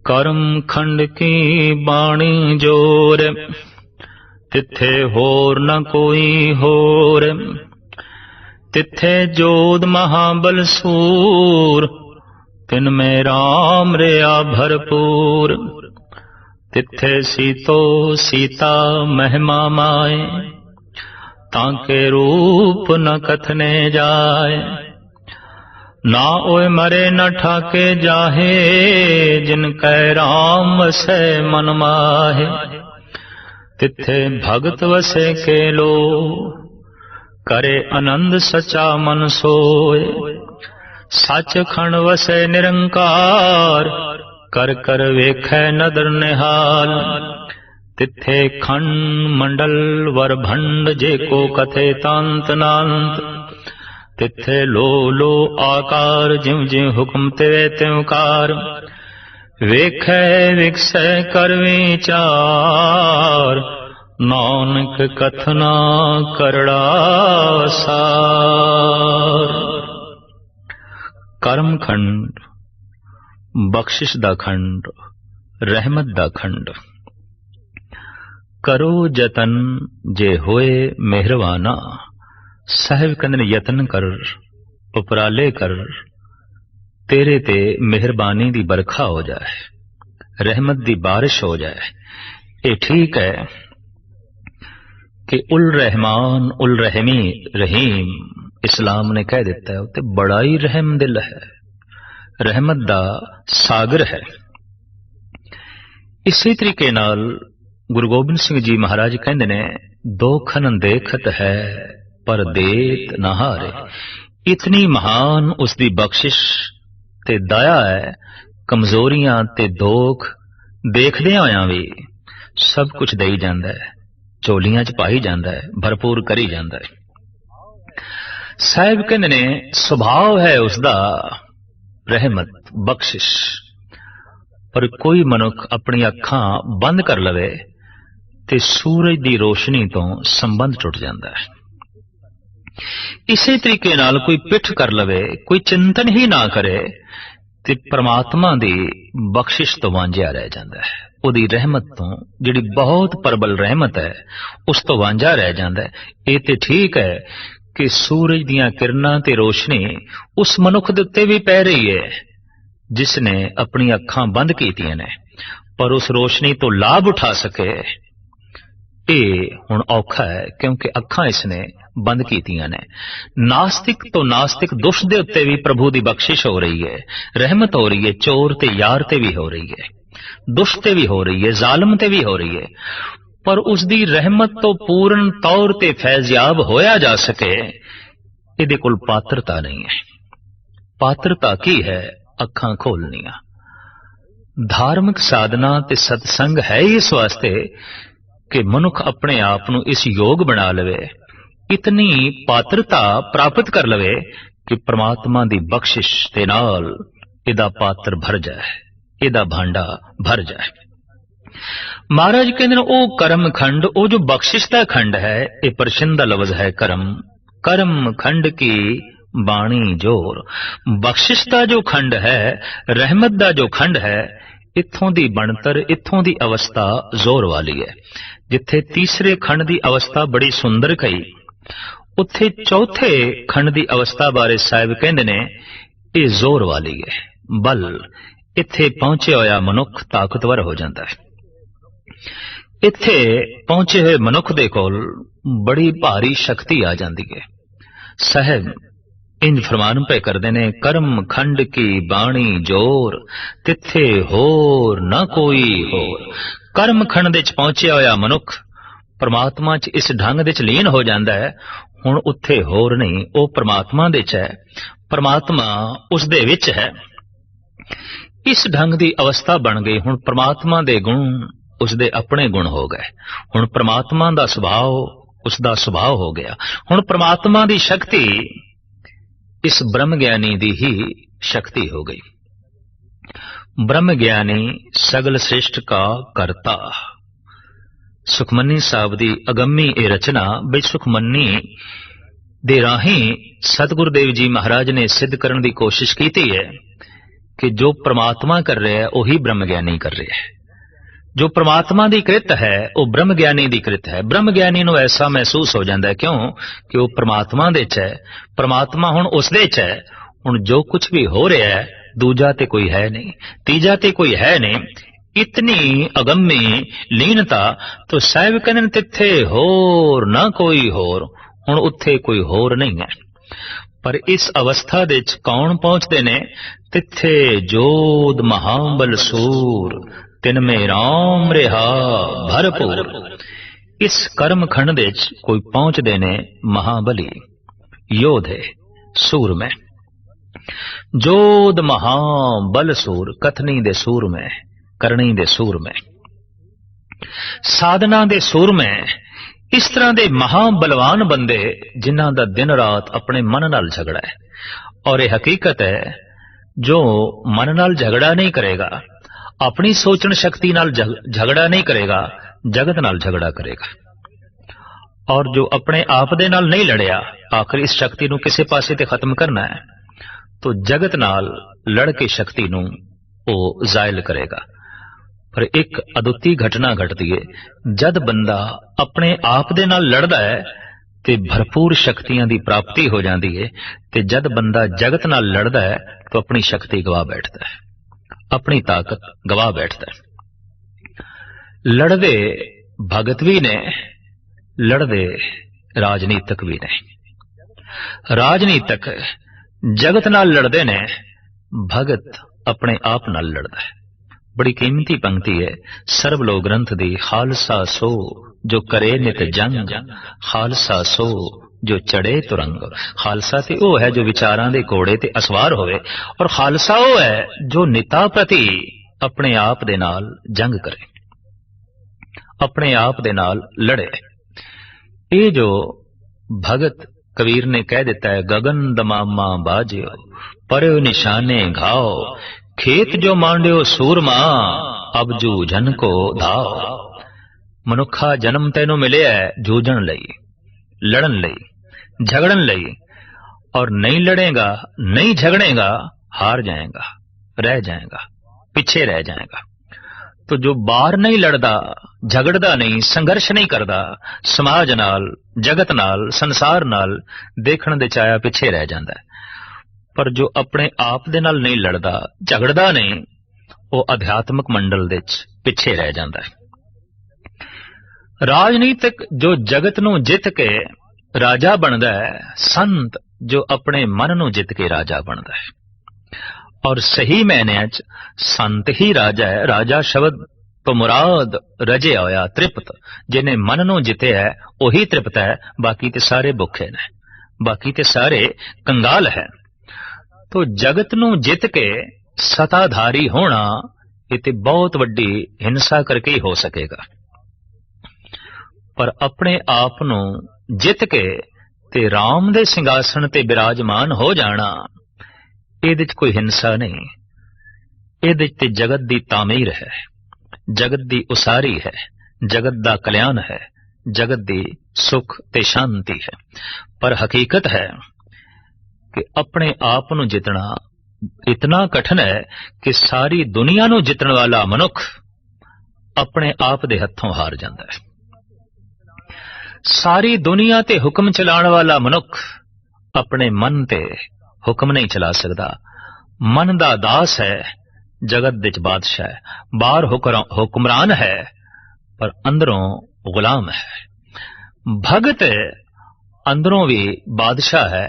करम खंड की बाणी जोर, तिथे होर न कोई होर। तिथे जोध महाबल सूर, तिनमें राम रया भरपूर। तिथे सीतो सीता महिमा माए, ताके रूप न कथने जाए। ना ओए मरे न ठाके जाहे, जिनकै राम वसे मन माहे। तिथे भगत वसे केलो, करे आनंद सचा मन सोए। सच खंड वसे निरंकार, कर कर वेखै नदर निहाल। तिथे खंड मंडल वर भंड, जेको कथे तांत नांत। तिथे लो लो आकार, जिव जिव हुक्म तिवे त्योकार। वेखै विकसै कर विचार, नानक कथना करड़ा सार। करम खंड, बख्शिश दा खंड, रहमत दा खंड। करो जतन जे होए मेहरवाना, साहिब कहंदे ने यतन कर, उपराले कर, तेरे ते मेहरबानी दी बरखा हो जाए, रहमत दी बारिश हो जाए। ये ठीक है कि उल रहमान उल रहमी रहीम इस्लाम ने कह दिता है, उत्ते बड़ा ही रहम दिल है, रहमत दा सागर है। इसी तरीके नाल गुरु गोबिंद सिंह जी महाराज कहंदे ने, दोखन देखत है पर देत न हारे। इतनी महान उसकी बख्शिश ते दया है, कमजोरियां ते दोख देखदियां होयां भी सब कुछ देई जांदा है, झोलियां च पाई जांदा है, भरपूर करी जांदा है। साहिब कहंदे ने सुभाव है उसदा रहमत बख्शिश, पर कोई मनुख अपनी अखां बंद कर लवे ते सूरज दी रोशनी तो संबंध टुट जांदा है। इसी तरीके नाल कोई पिठ कर लवे, कोई चिंतन ही ना करे, ते परमात्मा दी बख्शिश तो वांझिया रह जांदा है। उदी रहमत तो, जिहड़ी बहुत प्रबल रहमत है, उस तो वांझा रह जांदा है। ये ते ठीक है कि सूरज दियां किरणां ते रोशनी उस मनुख दे उत्ते भी पै रही है जिसने अपनी अखां बंद कीतियां ने, पर उस रोशनी तो लाभ उठा सके ये हुण औखा है, क्योंकि अखां इसने बंद कीतियां ने। नास्तिक तो नास्तिक दुष्ट दे उत्ते भी प्रभु दी बख्शिश हो रही है, रहमत हो रही है, चोर ते यार ते भी हो रही है, दुष्ट ते भी हो रही है, जालिम ते भी हो रही है। पर उसदी रहमत तो पूर्ण तौर ते फैज़याब होया जा सके, इहदे कोल पात्रता नहीं है। पात्रता की है? अखां खोलनियां। धार्मिक साधना ते सत्संग है इस वास्ते कि मनुख अपने आप नू इस योग बना लवे, इतनी पात्रता प्राप्त कर लवे कि परमात्मा दी बख्शिश दे नाल इदा पात्र भर जाए, इदा भांडा भर जाए। महाराज कहते हैं ओ करम खंड, ओ जो बख्शिश दा खंड है, ये परशिंदा लफ्ज है करम। करम खंड की बाणी जोर, बख्शिश दा जो खंड है, रहमत दा जो खंड है, इत्थों दी बनतर, इत्थों दी अवस्था जोर वाली है। जिथे तीसरे खंड दी अवस्था बड़ी सुंदर कही, उत्थे चौथे खंड दी अवस्था बारे साहिब कहंदे ने ये जोर वाली है। बल इत्थे पहुंचे होया मनुख ताकतवर हो जाता है। इत्थे पहुंचे हुए मनुख दे कोल बड़ी भारी शक्ति आ जाती है। साहिब इंज फरमान पे करते ने, कर्म खंड की बाणी जोर, तिथे होर न कोई होर। कर्म खंड दे पहुंचे होया मनुख परमात्मा च इस ढंग दे लीन हो जाता है। हुण उत्थे होर नहीं, वो परमात्मा दे च है, परमात्मा उस दे विच है। इस ढंग दी अवस्था बन गई। हुण परमात्मा दे गुण उसदे अपने गुण हो गए। हुण परमात्मा दा स्वभाव उसदा स्वभाव हो गया। हुण परमात्मा दी शक्ति इस ब्रह्म ज्ञानी दी ही शक्ति हो गई। ब्रह्म ज्ञानी सगल श्रेष्ठ का करता। सुखमनी साहब दी अगम्मी ए रचना बई सुखमनी दे राही सतगुरुदेव जी महाराज ने सिद्ध करने की कोशिश की है कि जो परमात्मा कर रहा है वही ब्रह्म ज्ञानी कर रहा है। जो परमात्मा की कृत है वो ब्रह्म ज्ञानी की कृत है। ब्रह्म ज्ञानी नूं ऐसा महसूस हो जाता है, क्यों कि वो परमात्मा दे च है, परमात्मा हुण उस दे च है। हुण जो कुछ भी हो रहा है दूजा ते कोई है नहीं, तीजा ते कोई है नहीं। इतनी अगम्मी लीनता तो साहिब कहंदे तिथे होर ना कोई होर, हुण उत्थे कोई होर नहीं है। पर इस अवस्था दे च कौन पहुंचते ने? तिथे जोध महाबल सूर तिन में राम रिहा भरपूर। इस कर्म खंड दे च कोई पहुंचते ने महाबली योधे सूर में। जोध महाबल सूर कथनी दे सूर में, करनी दे सूर में, साधना दे सूर में। इस तरह के महाबलवान बंदे जिन्हां दा दिन रात अपने मन नाल झगड़ा है। और यह हकीकत है, जो मन नाल झगड़ा नहीं करेगा, अपनी सोचन शक्ति नाल झगड़ा नहीं करेगा, जगत नाल झगड़ा करेगा। और जो अपने आप दे नाल नहीं लड़िया, आखिर इस शक्ति नूं किसी पासे ते खत्म करना है, तो जगत नाल लड़ के शक्ति नूं वो जायल करेगा। पर एक अदुੱਤੀ घटना घटती है, जद बंदा अपने आप दे नाल लड़दा है ते भरपूर शक्तियां दी प्राप्ति हो जाती है, ते जद बंदा जगत नाल लड़दा है तो अपनी शक्ति गवा बैठता है, अपनी ताकत गवा बैठता है। लड़दे भगत भी ने, लड़दे राजनीतिक भी ने। राजनीतिक जगत नाल लड़दे ने, भगत अपने आप नाल लड़दा है। बड़ी कीमती पंक्ति है सर्वलोक ग्रंथ दी। खालसा सो जो करे नित जंग, खालसा सो जो चढ़े तुरंग। खालसा ते वो है जो विचारां दे घोड़े ते असवार होवे, और खालसा वो है जो निता प्रति अपने आप दे नाल जंग करे, अपने आप दे नाल लड़े। ये जो भगत कबीर ने कह दिता है, गगन दमामा बाजियो पर्यो निशाने घाओ, खेत जो मांडियो सूरमा अब जूझन को धाओ। मनुखा जन्म तैनू मिले है जूझन लई, लड़न लई, झगड़न लई, और नहीं लड़ेगा, नहीं झगड़ेगा, हार जाएगा, रह जाएगा, पीछे रह जाएगा। तो जो बाहर नहीं लड़दा, झगड़दा नहीं, संघर्ष नहीं करदा, समाज नाल, जगत नाल, संसार नाल देखण दे चाया पिछे रह जांदा है। पर जो अपने आप दे नाल नहीं लड़दा, झगड़दा नहीं, वो अध्यात्मक मंडल दे पिछे रह जांदा है। राजनीतिक जो जगत नू जित के राजा बनदा है, संत जो अपने मन नू जित के राजा बनदा है। और सही मैने च संत ही राजा है। राजा शब्द तो मुराद रजे होया तृप्त, जिन्हें मन नू जिते है वही तृप्त है, बाकी ते सारे भुखे ने, बाकी ते सारे कंगाल है। तो जगत नू जित के सताधारी होना ये बहुत वड्डी हिंसा करके ही हो सकेगा। पर अपने आप नू जित के ते राम दे सिंघासन ते विराजमान हो जाना, इहदे च कोई हिंसा नहीं। इहदे च ते जगत दी तामीर है, जगत दी उसारी है, जगत दा कल्याण है, जगत दी सुख ते शांति है। पर हकीकत है कि अपने आप नू जितना इतना कठिन है कि सारी दुनिया नू जितण वाला मनुख अपने आप दे हथों हार जाता है। सारी दुनिया ते हुक्म चलाण वाला मनुख अपने मन ते हुक्म नहीं चला सकता। मन दा दास है, जगत दे बादशाह है। बाहर हुक्मरान है पर अंदरों गुलाम है। भगत अंदरों भी बादशाह है,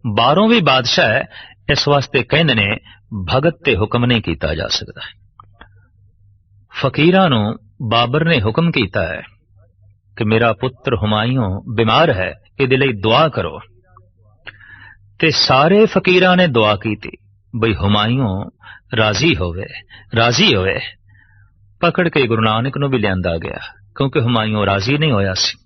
बाहरों भी बादशाह है। इस वास्ते कहंदे ने भगत ते हुक्म नहीं कीता जा सकता। फकीरां नूं बाबर ने हुक्म कीता है कि मेरा पुत्र हुमायूं बीमार है, इहदे लई दुआ करो। ते सारे फकीरां ने दुआ कीती बई हुमायूं राजी होवे। पकड़ के गुरु नानक नूं भी लियांदा गया, क्योंकि हुमायूं राजी नहीं होया सी।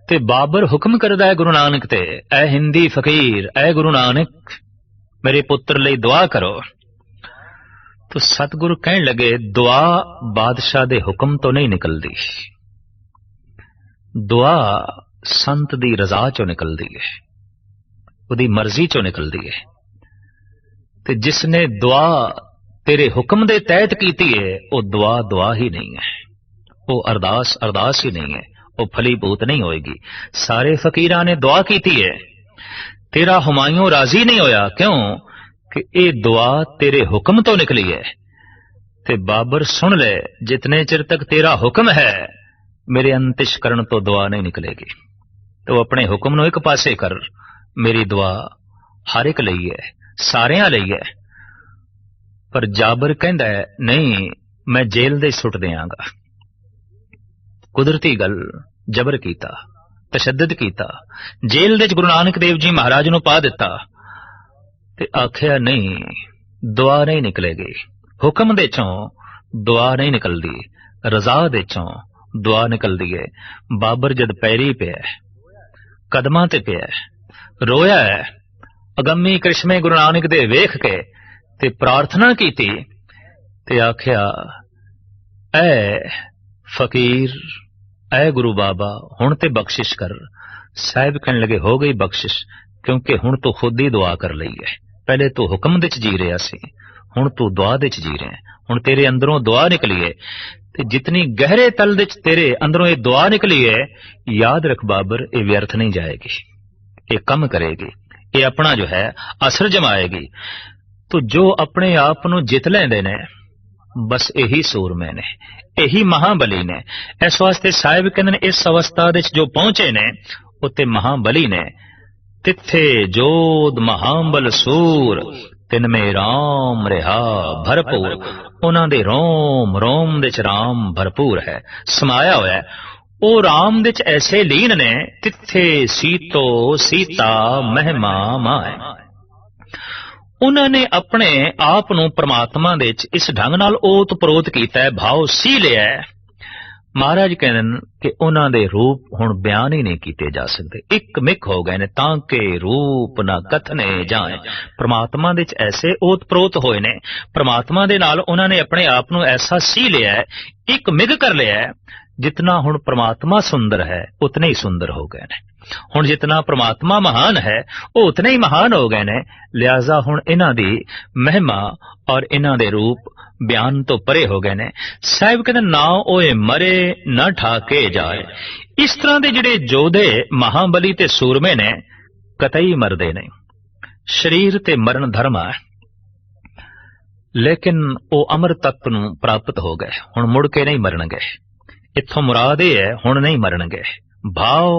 ते बाबर हुक्म करदा है गुरु नानक ते, ऐ हिंदी फकीर, ऐ गुरु नानक मेरे पुत्र लई दुआ करो। तो सतगुरु कहन लगे दुआ बादशाह दे हुक्म तो नहीं निकलदी, दुआ संत दी रजा चो निकलदी है, उदी मर्जी चो निकलदी है। ਤੇ ਜਿਸਨੇ ਦੁਆ तेरे हुक्म दे तहत कीती है वो दुआ दुआ ही नहीं है, वो अरदास अरदास ही नहीं है, वो फलीभूत नहीं होएगी। सारे फकीरां ने दुआ कीती है, तेरा हुमायूं राजी नहीं होया, क्यों कि ये दुआ तेरे हुक्म तो निकली है। ते बाबर सुन ले, जितने चिर तक तेरा हुक्म है मेरे अंतिशकरण तो दुआ नहीं निकलेगी। तो अपने हुक्म नूं एक पासे कर, मेरी दुआ हर एक लई है, सारियां लई है। पर जाबर कहंदा है नहीं, मैं जेल दे सुट देंगा। कुदरती गल, जबर कीता, तशद्दद कीता, जेल दे गुरु नानक देव जी महाराज नूं पा दिता ते आखिया नहीं, दुआ नहीं निकलेगी। हुक्म दे चों दुआ नहीं निकलदी, रजा दे चों दुआ निकलदी है। बाबर जद पैरी पिया, कदमां ते पिया, रोया है, अगम्मी करिश्मे गुरु नानक दे वेख के ते प्रार्थना की ते आख्या, ऐ फकीर, ऐ गुरु बाबा, हुण ते बख्शिश कर। साहिब कहने लगे हो गई बख्शिश, क्योंकि हुण तू खुद ही दुआ कर लई है। पहले तू हुक्म दे च जी रहा सी, हुण तू दुआ दे च जी रहा है। हुण तेरे अंदरों दुआ निकली है, ते जितनी गहरे तल दे च तेरे अंदरों ये दुआ निकली है, याद रख बाबर, ये व्यर्थ नहीं जाएगी, ये कम करेगी, ये अपना जो है असर जमाएगी। तो जो अपने आप नूं जित लैंदे ने, बस यही सूरमे ने, यही महाबली ने। इस वास्ते साहिब कहंदे ने इस अवस्था दे जो पहुंचे ने उत्ते महाबली ने। तिथे जोध महाबल सूर, तिन में राम रिहा भरपूर। उन्हां दे रोम रोम दे च राम भरपूर है, समाया होया है। ओ राम दे च ऐसे लीन ने, तिथे सीतो सीता महिमा माए। उन्होंने अपने आप नूं परमात्मा दे च इस ढंग नाल ओत प्रोत कीता है, भाव सी लिया है। महाराज कहने कि उन्हां दे रूप हुण बयान ही नहीं कीते जा सकते, एक मिक हो गए ने, तांके रूप ना कथने जाए। परमात्मा दे च ऐसे ओत प्रोत होए ने, परमात्मा दे नाल उन्होंने अपने आप नूं ऐसा सी लिया है, एक मिग कर लिया है। जितना हुण परमात्मा सुंदर है उतने ही सुंदर हो गए ने, हुण जितना परमात्मा महान है वो उतने ही महान हो गए ने। लिहाजा हुण इन्हां दी महिमा और इन्हां दे रूप बयान तो परे हो गए ने। साहिब कहते ना ओए मरे न ठाके जाए। इस तरह दे जिहड़े जोधे महाबली ते सूरमे ने कतई मरदे नहीं। शरीर ते मरण धर्म है, लेकिन वो अमर तत्व नूं प्राप्त हो गए, हुण मुड़ के नहीं मरनगे। इत्थों मुराद ये है हुण नहीं मरनगे। भाव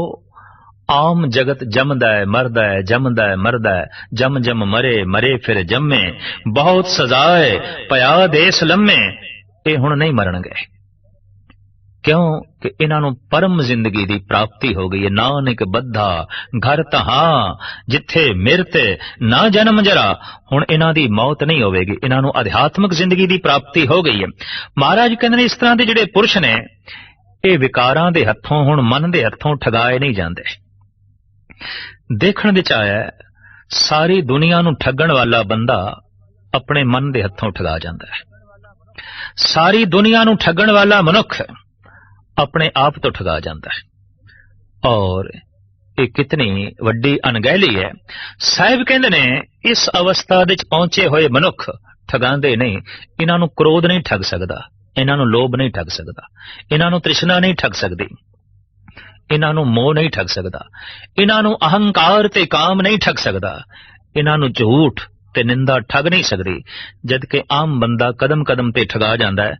आम जगत जमदा है मरदा है, जमदा है मरदा है, जम जम मरे मरे फिर जमे, बहुत सजाए पया देस लम्मे। ये हुण नहीं मरनगे, क्यों कि इन्हां नूं परम जिंदगी दी प्राप्ति हो गई है। नानक बद्धा घर तहां जिथे मिरत ना जन्म जरा। हुण इन्हां दी मौत नहीं होवेगी, इन्हां नूं अध्यात्मक जिंदगी दी प्राप्ति हो गई है। महाराज कहंदे ने इस तरह दे जिहड़े पुरुष ने ये विकारां दे हत्थों हुण मन दे हत्थों ठगाए नहीं जांदे। देखण विच आया सारी दुनिया नूं ठगण वाला बंदा अपने मन दे हत्थों ठगा जांदा है। सारी दुनिया नूं ठगण वाला मनुख अपने आप तो ठगा जाता है, और ये कितनी वड्डी अनगहली है। साहिब कहंदे ने इस अवस्था दे पहुंचे हुए मनुख ठगांदे नहीं। इन्हां नूं क्रोध नहीं ठग सकदा, इन्हां नूं लोभ नहीं ठग सकदा, इन्हां नूं तृष्णा नहीं ठग सकदी, इन्हां नूं मोह नहीं ठग सकदा, इन्हां नूं अहंकार ते काम नहीं ठग सकदा, इन्हां नूं झूठ ते निंदा ठग नहीं सकदी। जबकि आम बंदा कदम कदम ते ठगा जांदा है,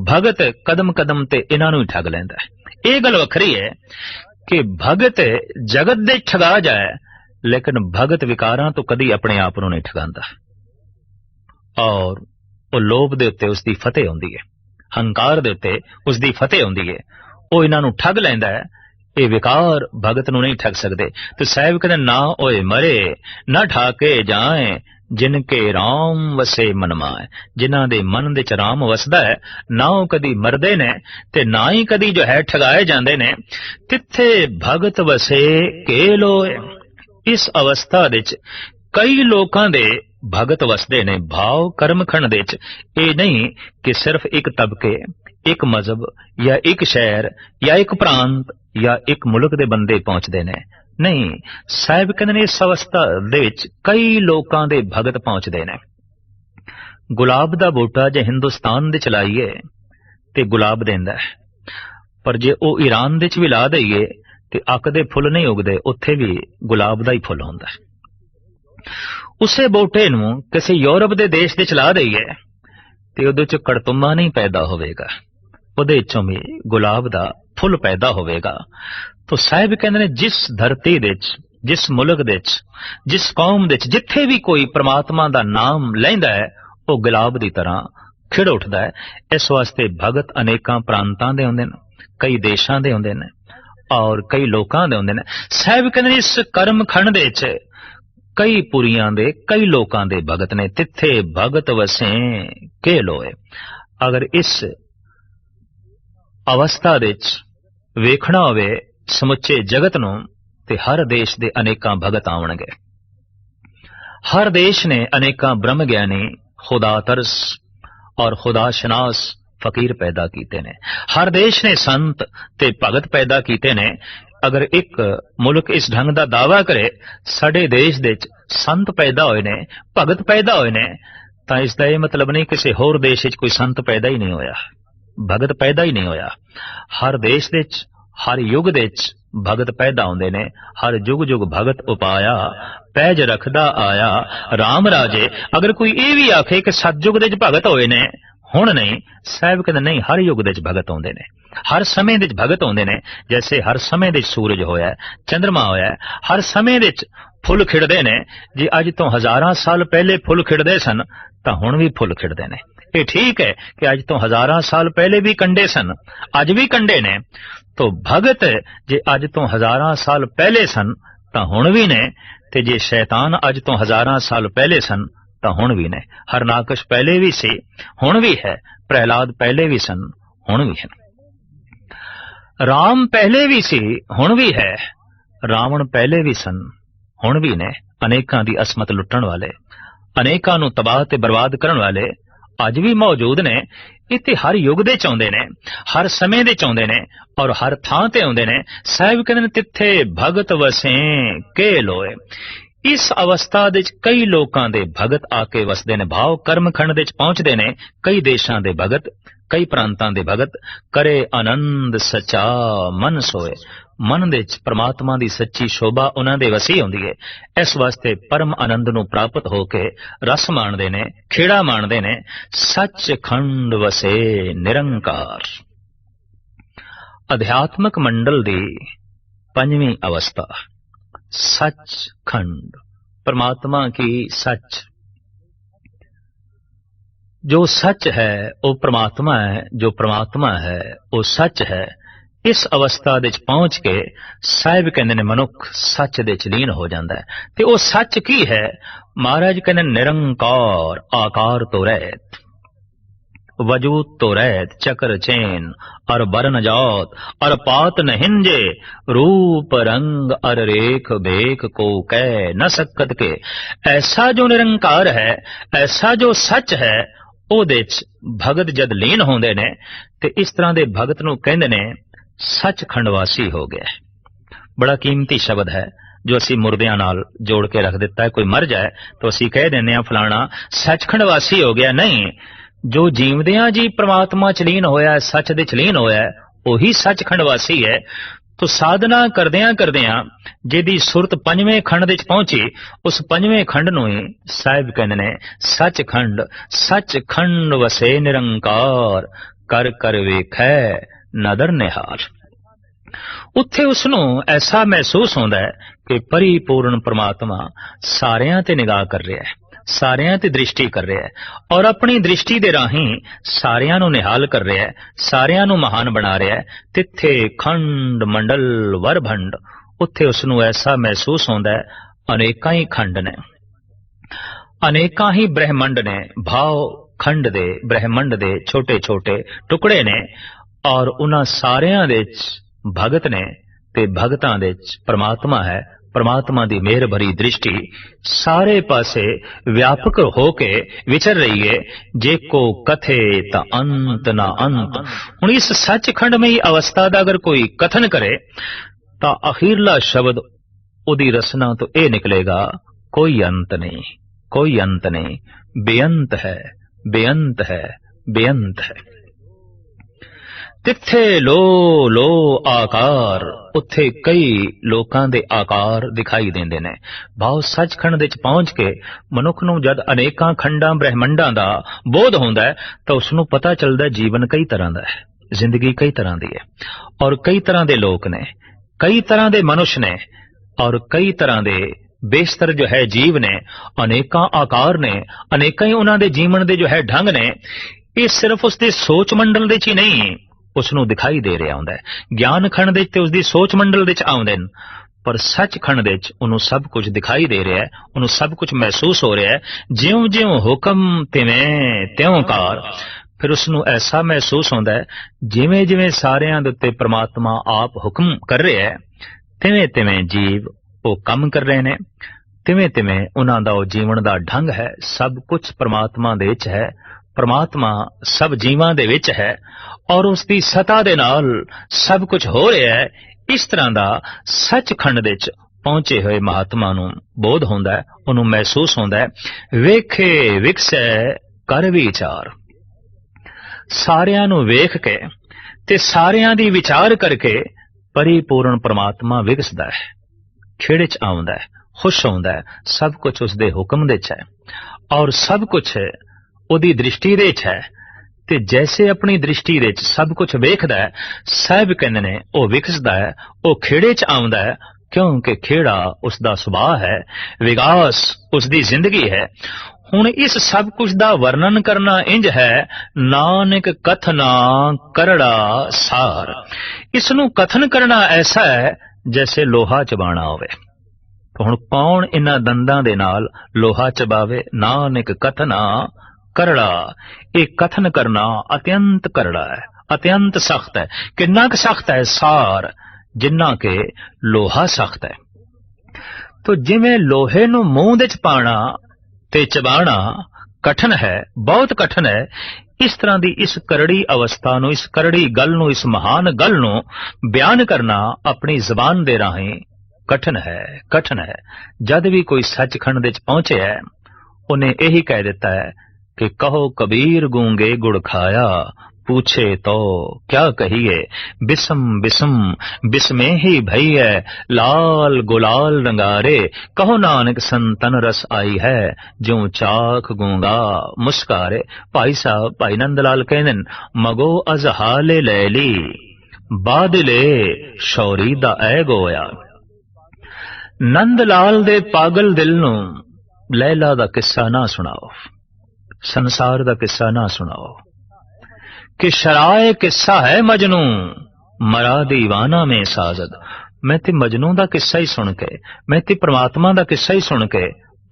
भगत कदम कदम ते इन्हां नूं ही ठग लैंदा है। ये गल वखरी है कि भगत जगत दे ठगा जाए, लेकिन भगत विकारां तो कदी अपने आप नूं नहीं ठगांदा, और वो लोभ दे उत्ते उसदी फतेह हुंदी है, हंकार दे उत्ते उसदी फतेह हुंदी है। वो इन्हां नूं ठग लैंदा है, ये विकार भगत नूं नहीं ठग सकदे। तो साहिब कहंदे ना ओए मरे ना ठाके जाए, जिनके राम वसे मन माए। जिन्हां दे मन दे च राम वसदा है, ना वो कदी मरदे ने ते ना ही कदी जो है ठगाए जांदे ने। तिथे भगत वसे के लोए। इस अवस्था दे च कई लोकां दे भगत वसदे ने। भाव कर्मखंड दे च ये नहीं कि सिर्फ एक तबके, एक मजहब या एक शहर या एक प्रांत या एक मुल्क दे बंदे पहुंचते ने। नहीं, साहिब कहते ने इस अवस्था दे विच कई लोकां दे भगत पहुंचते ने। गुलाब दा बूटा जे हिंदुस्तान दे च लाइए ते गुलाब देंदा है, पर जे ਉਹ ईरान दे च भी ला दईए ते अक दे फुੱਲ नहीं उगदे, उत्थे भी गुलाब दा ही फुੱਲ ਹੁੰਦਾ है। ਉਸੇ ਬੂਟੇ ਨੂੰ ਕਿਸੇ ਯੂਰਪ ਦੇ ਦੇਸ਼ ਦੇ ਚ ਲਾ ਦਈਏ ਤੇ ਉਹਦੇ ਚ ਕੜਤੁੰਮਾ ਨਹੀਂ ਪੈਦਾ ਹੋਵੇਗਾ, ਉਹਦੇ ਚੋਂ ਵੀ ਗੁਲਾਬ ਦਾ ਫੁੱਲ ਪੈਦਾ ਹੋਵੇਗਾ। तो ਸਾਹਿਬ ਕਹਿੰਦੇ ਨੇ जिस धरती ਦੇ ਚ, जिस मुल्क ਦੇ ਚ, जिस कौम ਦੇ ਚ जिथे भी कोई परमात्मा ਦਾ नाम ਲੈਂਦਾ ਹੈ ਉਹ गुलाब ਦੀ ਤਰ੍ਹਾਂ खिड़ उठदा है। इस वास्ते भगत अनेकां प्रांतां दे हुंदे ने, कई देशां दे हुंदे ने और कई लोकां दे हुंदे ने। साहिब कहंदे इस कर्म खंड दे च कई पुरियां दे कई लोकां दे भगत ने, तिथे भगत वसे के लोए। अगर इस अवस्था दे च वेखना होवे समुचे जगत नूं ते हर देश दे अनेकां भगत आवणगे। हर देश ने अनेकां ब्रह्म ज्ञानी खुदा तरस और खुदा शनास फकीर पैदा कीते ने। हर देश ने संत ते भगत पैदा कीते ने। अगर एक मुल्क इस ढंग दा दावा करे साडे देश दे संत पैदा होए ने, भगत पैदा होए ने, तां इसदा ये मतलब नहीं किसी होर देश विच कोई संत पैदा ही नहीं होया, भगत पैदा ही नहीं होया। हर देश दे हर युग दे भगत पैदा होंदे ने। हर जुग जुग भगत उपाया पैज रखदा आया राम राजे। अगर कोई ये भी आखे कि सतयुग दे भगत होए ने हुण नहीं, साहिब कहंदे नहीं, हर युग दे भगत होंदे ने, हर समय दे भगत होंदे ने। जैसे हर समय दे सूरज होया, चंद्रमा होया, हर समय दे फुल खिड़दे ने। जे अज तो हजारां साल पहले फुल खिड़दे सन तां हुण भी फुल खिड़दे ने। ये ठीक है कि अज तो हजारां साल पहले भी कंडे सन, अज भी कंडे ने। तो भगत जे अज तो हजारां साल पहले सन तां हुण भी ने, ते जे शैतान अज तो हजारां साल पहले सन तां हुण भी ने। हरनाकश पहले भी सी हुण भी है, प्रहलाद पहले भी सन हुण भी है, राम पहले भी सी हुण भी है, रावण पहले भी सन हुण भी ने। अनेकां दी असमत लुट्टण वाले, अनेकां नूं तबाह ते बर्बाद करन वाले अज भी मौजूद ने। इत्थे हर युग दे चाहुंदे ने, हर समय दे चाहुंदे ने और हर थां ते आउंदे ने। साहिब कहंदे ने तिथे भगत वसे के लोए। इस अवस्था दे कई लोकां दे भगत आके वसदे ने। भाव कर्म खंड दे पहुंचदे ने कई देशां दे भगत, कई प्रांतां दे भगत। करे आनंद सचा मन सोए। मन दे परमात्मा दी सच्ची शोभा उन्हां दे वसी हुंदी है। इस वास्ते परम आनंद नूं प्राप्त होके रस माणदे ने, खेड़ा माणदे ने। सच खंड वसे निरंकार। अध्यात्मक मंडल दी पंजवीं अवस्था सच खंड, परमात्मा की सच। जो सच है वो परमात्मा है, जो परमात्मा है वो सच है। इस अवस्था दे पहुंच के साहिब कहंदे ने मनुख सच दे लीन हो जाता है। ते वो सच की है? महाराज कहंदे निरंकार, आकार तो रहत, वजूद तो रहत, चक्र चैन और बरन जात और पात न हिंजे, रूप रंग और रेख बेख को कह न सकत के। ऐसा जो निरंकार है, ऐसा जो सच है, ਉਹਦੇ ਚ भगत जद लीन होंदे ने ते इस तरह दे भगत नूं कहंदे ने सच खंडवासी हो गया। बड़ा कीमती शब्द है जो असी मुर्दियां नाल जोड़ के रख दिता है। कोई मर जाए तो असी कह देने फलाना सचखंड वासी हो गया। नहीं, जो जीवदियां जी परमात्मा च लीन होया, सच दे च लीन होया, ਉਹੀ सचखंड वासी है। तो साधना करदियां करदियां जिहदी सुरत पंजवें खंड दे पहुंची, उस पंजवें खंड नूं ही साहिब कहंदे ने सचखंड। सचखंड वसे निरंकार, कर कर वेखै नदर निहाल। उत्थे उसनूं ऐसा महसूस होंदा है कि परिपूर्ण परमात्मा सारियां ते निगाह कर रहा है, सारियां ते दृष्टि कर रहा है और अपनी दृष्टि दे राही सारियां नूं निहाल कर रहा है, सारियां नूं महान बना रहा है। तिथे खंड मंडल वर भंड, उत्थे उसनूं ऐसा महसूस होंदा है अनेकां ही खंड ने, अनेकां ही ब्रह्मंड ने। भाव खंड दे ब्रह्मंड दे छोटे छोटे टुकड़े ने और उन्हां सारियां दे भगत ने ते भगतां दे परमात्मा है। परमात्मा दी मेहर भरी दृष्टि सारे पासे व्यापक होके विचर रही है। जे को कथे ता अंत ना अंत। हुण इस सचखंड में ही अवस्था दा अगर कोई कथन करे ता अखीरला शब्द उदी रसना तो ये निकलेगा कोई अंत नहीं, कोई अंत नहीं, बेअंत है, बेअंत है, बेअंत है। तिथे लो लो आकार, उत्थे कई लोकां दे आकार दिखाई देंदे ने। भाव सचखंड दे च पहुंच के मनुख नूं जद अनेकां खंडां ब्रह्मंडां दा बोध हुंदा है तां उसनूं पता चलदा है जीवन कई तरह दा है, जिंदगी कई तरह दी है, और कई तरह दे लोक ने, कई तरह दे मनुष्य ने, और कई तरह दे बेशतर जो है जीव ने, अनेकां आकार ने, अनेकां ही उन्हां दे जीवन दे जो है ढंग ने। ये सिर्फ उसके सोच मंडल दे च ही नहीं उसनूं दिखाई दे रहा हुंदा है। ज्ञान खंड दे ते उसदी सोच मंडल दे च आउंदे ने, पर सच खंड दे च उन्हों सब कुछ दिखाई दे रहा है, उन्हों सब कुछ महसूस हो रहा है। ज्यों ज्यों हुक्म तिवें त्यों कार। फिर उसनूं ऐसा महसूस होंदा है जिवें जिवें सारियां दे उत्ते परमात्मा आप हुक्म कर रहा है, तिवें तिवें जीव वो कम कर रहे ने, तिवें तिवें उन्हां दा जीवन दा ढंग है। सब कुछ परमात्मा दे विच है, परमात्मा सब जीवां दे विच है, और उसकी सता दे नाल सब कुछ हो रहा है। इस तरह दा सचखंड दे च पहुंचे हुए महात्मा नूं बोध होंदा है, उन्होंने महसूस होंदा है। वेखे विकसै कर विचार, सारियां नूं वेख के ते सारियां दी विचार करके परिपूर्ण परमात्मा विकसदा है, खेड़े च आउंदा है, खुश होंदा है। सब कुछ उसदे हुक्म दे च है, और सब कुछ उहदी दृष्टि दे च है। ते जैसे अपनी दृष्टि दे च सब कुछ वेखदा है, साहिब कहंदे ने ओ विकसदा है, ओ खेड़े च आउंदा है, क्योंकि खेड़ा उसदा सुभाव है, विकास उसदी जिंदगी है। हुण इस सब कुछ दा वर्णन करना इंज है, नानक कथना करड़ा सार। इसनूं कथन करना ऐसा है जैसे लोहा चबाना होवे। तो हुण कौन इन्हां दंदां दे नाल लोहा चबावे? नानक कथना करड़ा। ये कथन करना अत्यंत करड़ा है, अत्यंत सख्त है। कितना क सख्त है? सार, जिन्ना के लोहा सख्त है। तो जिवें लोहे नूं मूंह दे च पाना ते चबाना कठिन है, बहुत कठिन है, इस तरह की इस करड़ी अवस्था नूं, इस करड़ी गल नूं, इस महान गल नूं बयान करना अपनी जबान दे राहीं कठिन है, कठिन है। जद भी कोई सचखंड दे च पहुंचे है, उन्हें यही कह देता है कि कहो कबीर गूंगे गुड़ खाया, पूछे तो क्या कहिए, बिसम बिसम बिस्मे ही भई है, लाल गुलाल रंगारे, कहो नानक संतन रस आई है, ज्यों चाख गूंगा मुस्कारे। भाई साहब, भाई नंदलाल कहंदे ने, मगो अजहाले लैली बादले शौरी दा ऐ गोया। नंदलाल दे पागल दिल नूं लैला दा किस्सा ना सुनाओ, संसार दा किस्सा ना सुनाओ, कि शराय किस्सा है मजनू मरा दीवाना में साजद। मैं ते मजनू दा किस्सा ही सुन के, मैं ते परमात्मा दा किस्सा ही सुन के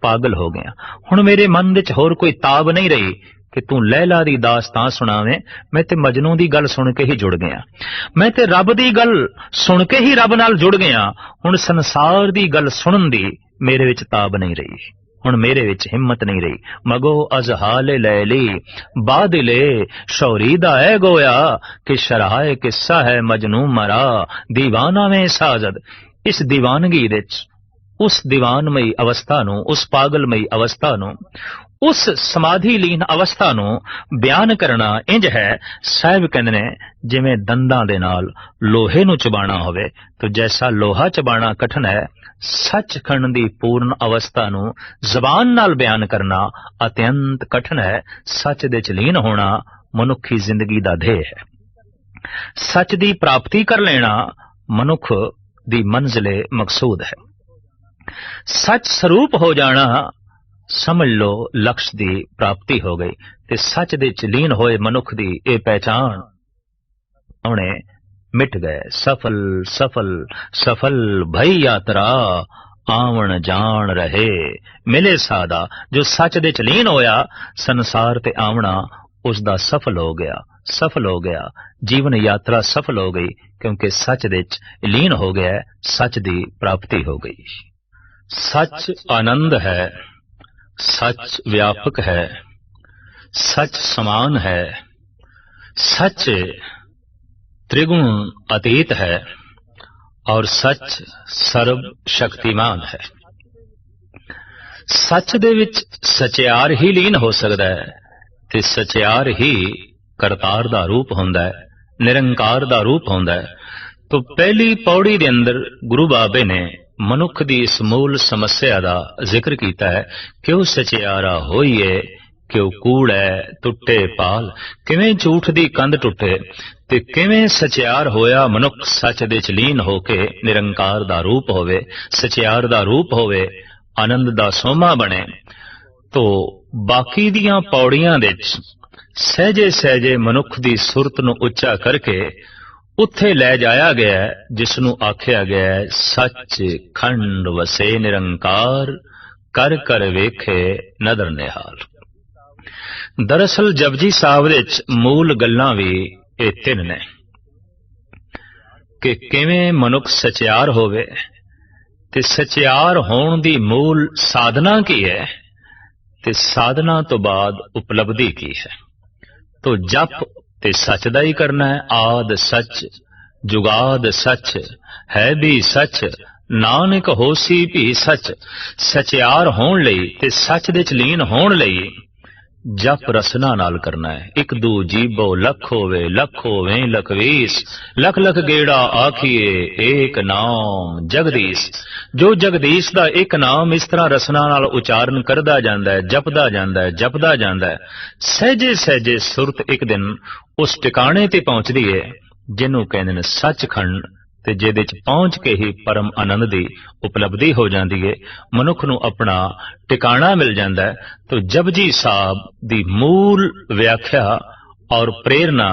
पागल हो गया। हुण मेरे मन विच होर कोई ताब नहीं रही कि तू लैला दी दास्तां सुनावे। मैं ते मजनू दी गल सुन के ही जुड़ गया, मैं ते रब दी गल सुन के ही रब नाल जुड़ गया। हुण संसार दी गल सुनन दी मेरे विच ताब नहीं रही, हुण मेरे विच हिम्मत नहीं रही। मगो अजहाले लैली बादले शौरी दा ऐ गोया, कि शराय किस्सा है मजनू मरा दीवाना में साजद। इस दीवानगी दे उस दीवानमई अवस्था नूं, उस पागलमई अवस्था नूं, उस समाधि लीन अवस्था नूं बयान करना इंज है। साहिब कहंदे ने, जिवें दंदां दे नाल लोहे नूं चबाना होवे, तो जैसा लोहा चबाना कठिन है, सचखंड दी पूर्ण अवस्था नूं जबान नाल बयान करना अत्यंत कठिन है। सच दे च लीन होना मनुखी जिंदगी दा ध्येय है। सच दी प्राप्ति कर लेना मनुख दी मंजिले मकसूद है। सच स्वरूप हो जाना समझ लो लक्ष्य दी प्राप्ति हो गई। ते सच दे च लीन होए मनुख दी ए पहचान उन्हें मिट गए। सफल सफल सफल भई यात्रा, आवन जान रहे मिले सादा। जो सच दे च लीन होया, संसार ते आवना उसदा सफल हो गया, सफल हो गया। जीवन यात्रा सफल हो गई, क्योंकि सच दे च लीन हो गया, सच दी प्राप्ति हो गई। सच आनंद है, सच व्यापक है, सच समान है, सच त्रिगुण अतीत है, और सच सर्व शक्तिमान है। सच दे विच सचियार ही लीन हो सकता है, ਤੇ ਸਚਿਆਰ ਹੀ ਕਰਤਾਰ ਦਾ ਰੂਪ ਹੁੰਦਾ ਹੈ, ਨਿਰੰਕਾਰ ਦਾ ਰੂਪ ਹੁੰਦਾ ਹੈ। तो पहली पौड़ी के अंदर गुरु बाबे ने मनुख की इस मूल समस्या का जिक्र किया है कि वह सचियारा होइए कि वह कूड़ है टुटे पाल, किवें झूठ की कंध टुटे ते किवें सचियार होया मनुख सच दे च लीन होके निरंकार दा रूप होवे, सचियार दा रूप होवे, आनंद दा सोमा बने। तो बाकी दियां पौड़ियां दे सहजे सहजे मनुख की सुरत नूं उच्चा करके उत्थे लै जाया गया है, जिसनू आख्या गया है सच खंड वसे निरंकार, कर कर वेखे नदर निहाल। दरअसल जपजी साहब दे मूल गल्लां भी ये तिन ने कि किवें मनुख सचियार होवे ते सचियार होण दी मूल साधना की है ते साधना तो बाद उपलब्धि की है। तो जप ते सच दा ही करना है, आद सच जुगाद सच है भी सच, नानक होसी भी सच। सचियार होण लई ते सच दे च लीन होण लई जप रसना नाल करना है। एक दू जीबो लख होवे लखवीस, लख लख गेड़ा आखिए एक नाम जगदीश। जो जगदीश दा एक नाम इस तरह रसना नाल उचारण करदा जांदा है, जपदा जांदा है, जपदा जांदा है, सहजे सहजे सुरत एक दिन उस टिकाणे ते पहुंचदी है जिन्हों कहते हैं सचखंड, ते जिहदे च पहुंच के ही परम आनंद की उपलब्धि हो जाती है, मनुख नूं अपना टिकाणा मिल जाता है। तो जपजी साहब की मूल व्याख्या और प्रेरणा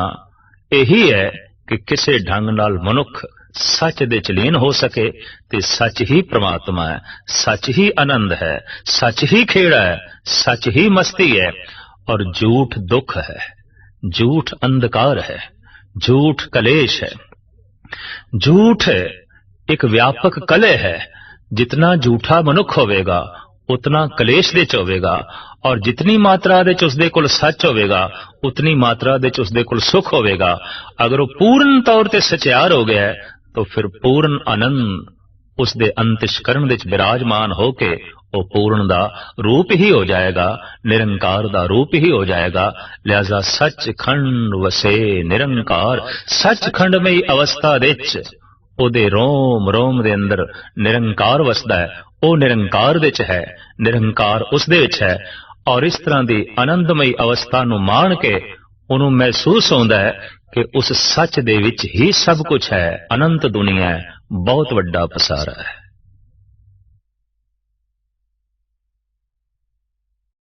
यही है कि किसी ढंग नाल मनुख सच दे च लीन हो सके ते सच ही परमात्मा है, सच ही आनंद है, सच ही खेड़ा है, सच ही मस्ती है, और झूठ दुख है, झूठ अंधकार है, झूठ कलेश है। झूठ एक व्यापक कलह है, जितना झूठा मनुख होवेगा उतना कलेश दे च होवेगा, और जितनी मात्रा दे च उसदे कोल सच होवेगा उतनी मात्रा दे च उसदे कोल सुख होवेगा। अगर वो पूर्ण तौर ते सचियार हो गया है तो फिर पूर्ण आनंद उसदे अंतश्करण दे च विराजमान होके वो पूर्ण दा रूप ही हो जाएगा, निरंकार दा रूप ही हो जाएगा। लिहाजा सच खंड वसे निरंकार, सचखंड में अवस्था दे ओदे रोम रोम दे अंदर निरंकार वसदा है, वो निरंकार दे च है, निरंकार उस दे विच है। और इस तरह की आनंदमयी अवस्था नूं माण के उन्हों महसूस होता है कि उस सच दे विच ही सब कुछ है, अनंत दुनिया है, बहुत वड्डा पसारा है।